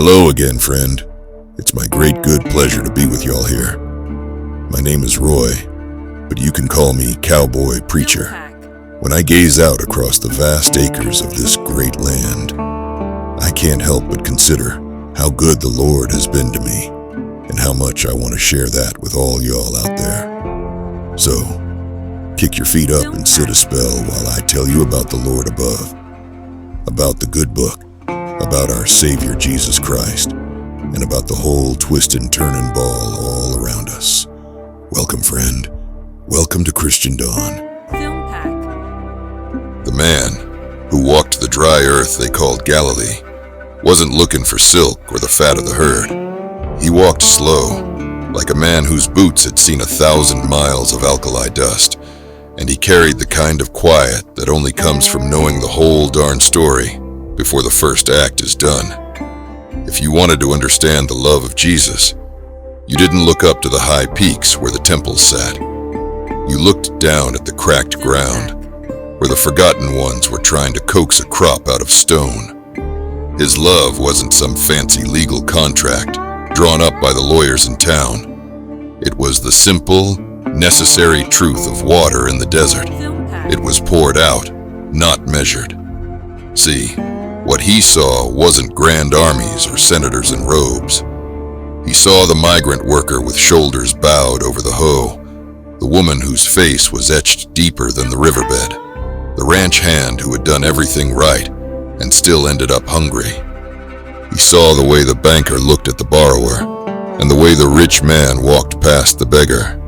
Hello again, friend. It's my great good pleasure to be with y'all here. My name is Roy, but you can call me Cowboy Preacher. When I gaze out across the vast acres of this great land, I can't help but consider how good the Lord has been to me, and how much I want to share that with all y'all out there. So, kick your feet up and sit a spell while I tell you about the Lord above, about the good book, about our Savior Jesus Christ, and about the whole twist and turn and ball all around us. Welcome, friend. Welcome to Christian Dawn. Film Pack. The man who walked the dry earth they called Galilee wasn't looking for silk or the fat of the herd. He walked slow, like a man whose boots had seen 1,000 miles of alkali dust, and he carried the kind of quiet that only comes from knowing the whole darn story before the first act is done. If you wanted to understand the love of Jesus, you didn't look up to the high peaks where the temples sat. You looked down at the cracked ground, where the forgotten ones were trying to coax a crop out of stone. His love wasn't some fancy legal contract drawn up by the lawyers in town. It was the simple, necessary truth of water in the desert. It was poured out, not measured. See, what he saw wasn't grand armies or senators in robes. He saw the migrant worker with shoulders bowed over the hoe, the woman whose face was etched deeper than the riverbed, the ranch hand who had done everything right and still ended up hungry. He saw the way the banker looked at the borrower, and the way the rich man walked past the beggar,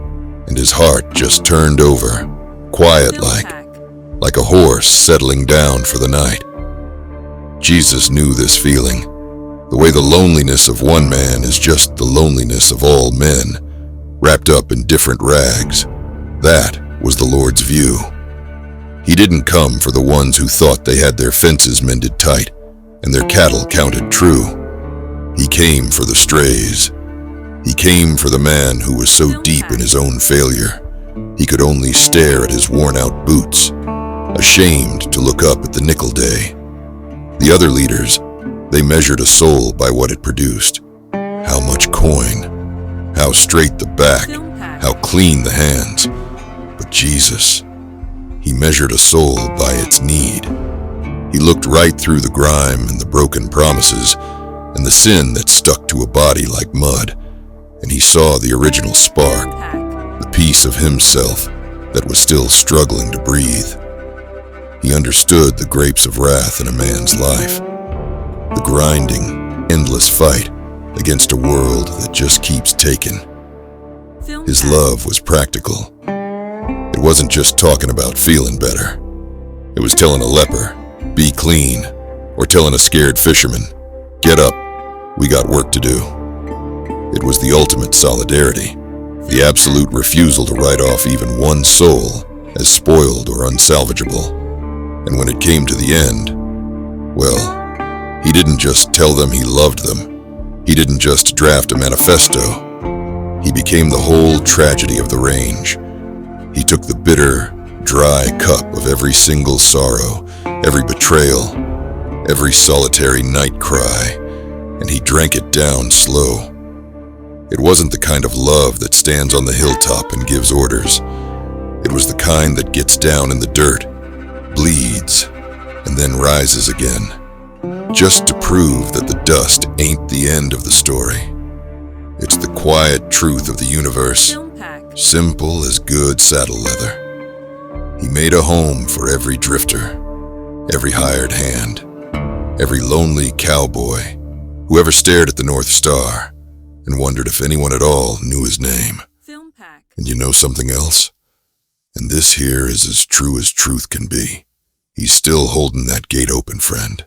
and his heart just turned over, quiet like a horse settling down for the night. Jesus knew this feeling, the way the loneliness of one man is just the loneliness of all men, wrapped up in different rags. That was the Lord's view. He didn't come for the ones who thought they had their fences mended tight and their cattle counted true. He came for the strays. He came for the man who was so deep in his own failure, he could only stare at his worn-out boots, ashamed to look up at the nickel day. The other leaders, they measured a soul by what it produced. How much coin, how straight the back, how clean the hands. But Jesus, he measured a soul by its need. He looked right through the grime and the broken promises and the sin that stuck to a body like mud, and he saw the original spark, the piece of himself that was still struggling to breathe. He understood the grapes of wrath in a man's life, the grinding, endless fight against a world that just keeps taking. His love was practical. It wasn't just talking about feeling better. It was telling a leper, be clean, or telling a scared fisherman, get up, we got work to do. It was the ultimate solidarity, the absolute refusal to write off even one soul as spoiled or unsalvageable. And when it came to the end, well, he didn't just tell them he loved them. He didn't just draft a manifesto. He became the whole tragedy of the range. He took the bitter, dry cup of every single sorrow, every betrayal, every solitary night cry, and he drank it down slow. It wasn't the kind of love that stands on the hilltop and gives orders. It was the kind that gets down in the dirt, bleeds, and then rises again, just to prove that the dust ain't the end of the story. It's the quiet truth of the universe, simple as good saddle leather. He made a home for every drifter, every hired hand, every lonely cowboy who ever stared at the North Star and wondered if anyone at all knew his name. And you know something else? And this here is as true as truth can be. He's still holding that gate open, friend.